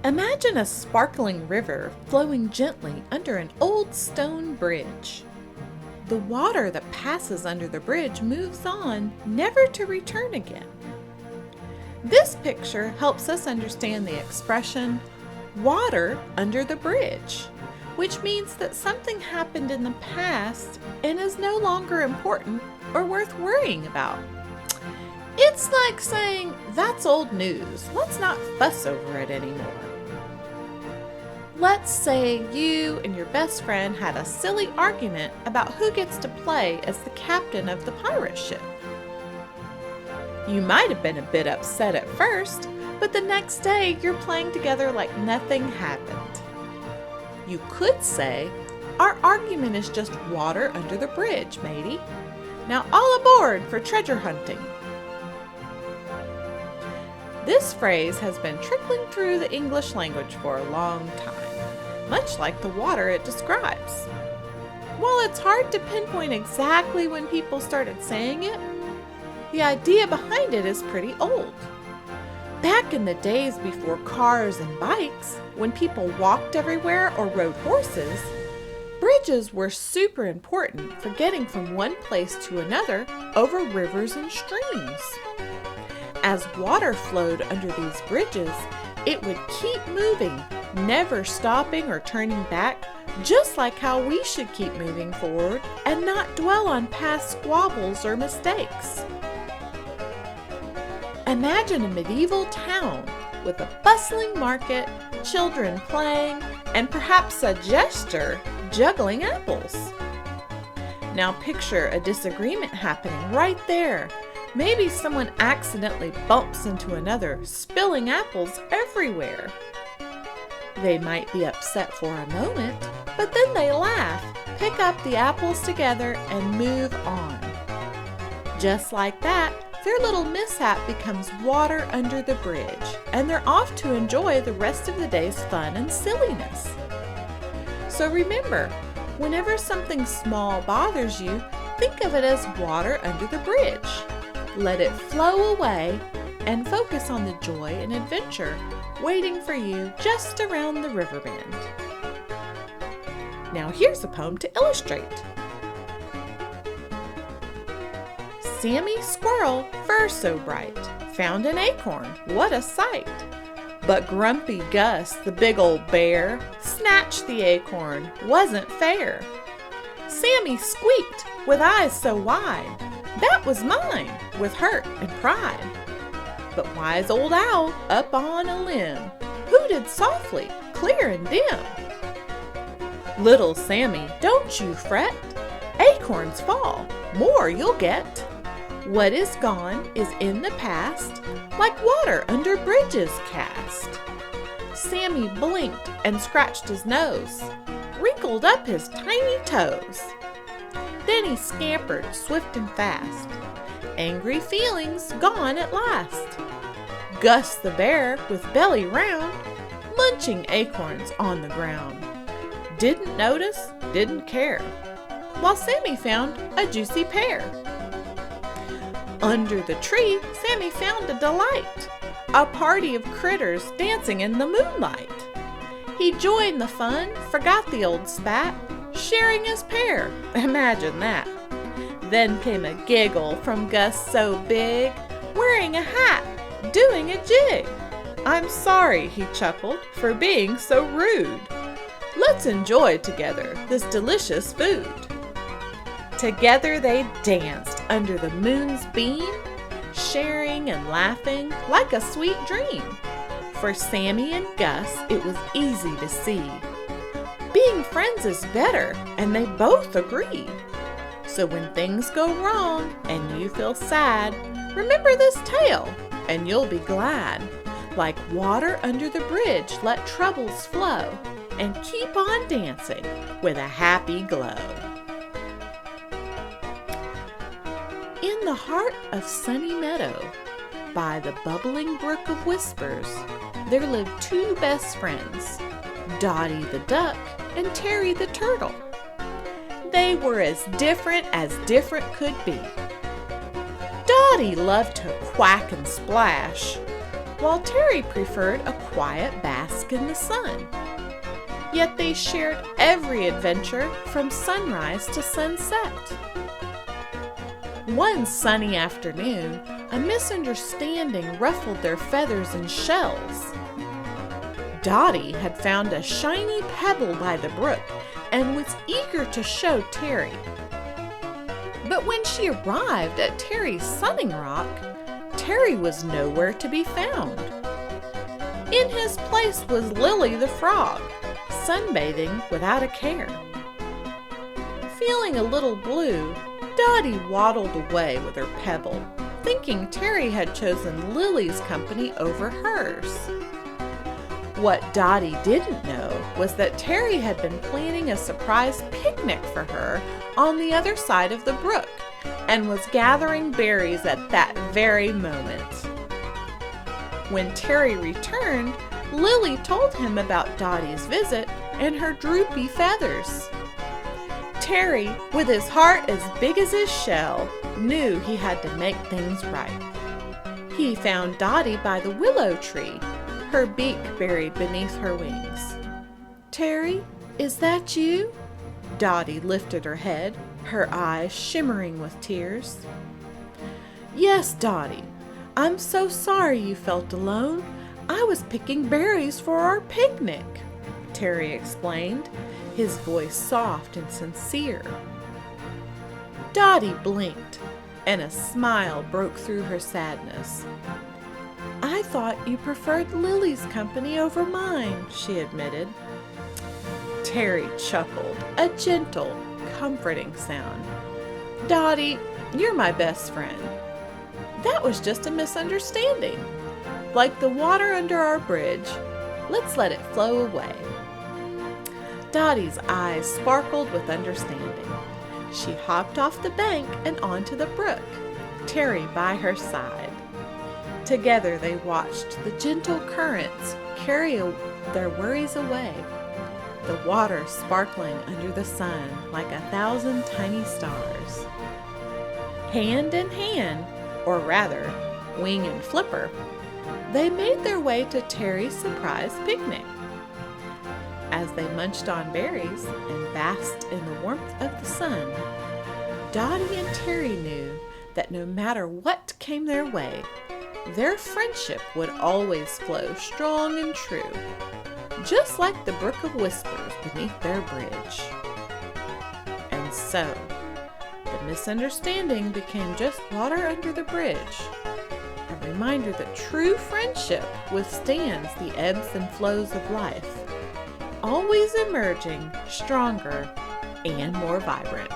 Imagine a sparkling river flowing gently under an old stone bridge. The water that passes under the bridge moves on, never to return again. This picture helps us understand the expression, water under the bridge, which means that something happened in the past and is no longer important or worth worrying about. It's like saying, that's old news, let's not fuss over it anymore. Let's say you and your best friend had a silly argument about who gets to play as the captain of the pirate ship. You might have been a bit upset at first, but the next day you're playing together like nothing happened. You could say, our argument is just water under the bridge, matey. Now all aboard for treasure hunting. This phrase has been trickling through the English language for a long time, much like the water it describes. While it's hard to pinpoint exactly when people started saying it, the idea behind it is pretty old. Back in the days before cars and bikes, when people walked everywhere or rode horses, bridges were super important for getting from one place to another over rivers and streams. As water flowed under these bridges, it would keep moving, never stopping or turning back, just like how we should keep moving forward and not dwell on past squabbles or mistakes. Imagine a medieval town with a bustling market, children playing, and perhaps a jester juggling apples. Now picture a disagreement happening right there. Maybe someone accidentally bumps into another, spilling apples everywhere. They might be upset for a moment, but then they laugh, pick up the apples together, and move on. Just like that, their little mishap becomes water under the bridge, and they're off to enjoy the rest of the day's fun and silliness. So remember, whenever something small bothers you, think of it as water under the bridge. Let it flow away and focus on the joy and adventure waiting for you just around the river bend. Now here's a poem to illustrate. Sammy Squirrel, fur so bright, found an acorn, what a sight! But Grumpy Gus, the big old bear, snatched the acorn, wasn't fair. Sammy squeaked, with eyes so wide, that was mine, with hurt and pride. But wise old owl, up on a limb, hooted softly, clear and dim. Little Sammy, don't you fret, acorns fall, more you'll get. What is gone is in the past, like water under bridges cast. Sammy blinked and scratched his nose, wrinkled up his tiny toes. Then he scampered swift and fast, angry feelings gone at last. Gus the bear, with belly round, munching acorns on the ground. Didn't notice, didn't care, while Sammy found a juicy pear. Under the tree, Sammy found a delight, a party of critters dancing in the moonlight. He joined the fun, forgot the old spat, sharing his pear, imagine that. Then came a giggle from Gus so big, wearing a hat, doing a jig. I'm sorry, he chuckled, for being so rude. Let's enjoy together this delicious food. Together they danced under the moon's beam, sharing and laughing like a sweet dream. For Sammy and Gus, it was easy to see. Being friends is better, and they both agree. So when things go wrong and you feel sad, remember this tale, and you'll be glad. Like water under the bridge, let troubles flow, and keep on dancing with a happy glow. In the heart of Sunny Meadow, by the bubbling brook of whispers, there lived two best friends, Dotty the duck and Terry the turtle. They were as different could be. Dotty loved to quack and splash, while Terry preferred a quiet bask in the sun. Yet they shared every adventure from sunrise to sunset. One sunny afternoon, a misunderstanding ruffled their feathers and shells. Dotty had found a shiny pebble by the brook and was eager to show Terry. But when she arrived at Terry's sunning rock, Terry was nowhere to be found. In his place was Lily the frog, sunbathing without a care. Feeling a little blue, Dotty waddled away with her pebble, thinking Terry had chosen Lily's company over hers. What Dotty didn't know was that Terry had been planning a surprise picnic for her on the other side of the brook and was gathering berries at that very moment. When Terry returned, Lily told him about Dotty's visit and her droopy feathers. Terry, with his heart as big as his shell, knew he had to make things right. He found Dotty by the willow tree, her beak buried beneath her wings. "Terry, is that you?" Dotty lifted her head, her eyes shimmering with tears. "Yes, Dotty. I'm so sorry you felt alone. I was picking berries for our picnic," Terry explained, his voice soft and sincere. Dotty blinked, and a smile broke through her sadness. "I thought you preferred Lily's company over mine," she admitted. Terry chuckled, a gentle, comforting sound. "Dotty, you're my best friend. That was just a misunderstanding. Like the water under our bridge, let's let it flow away." Dotty's eyes sparkled with understanding. She hopped off the bank and onto the brook, Terry by her side. Together they watched the gentle currents carry their worries away, the water sparkling under the sun like 1,000 tiny stars. Hand in hand, or rather, wing and flipper, they made their way to Terry's surprise picnic. As they munched on berries and basked in the warmth of the sun, Dotty and Terry knew that no matter what came their way, their friendship would always flow strong and true, just like the brook of whispers beneath their bridge. And so, the misunderstanding became just water under the bridge, a reminder that true friendship withstands the ebbs and flows of life, always emerging stronger and more vibrant.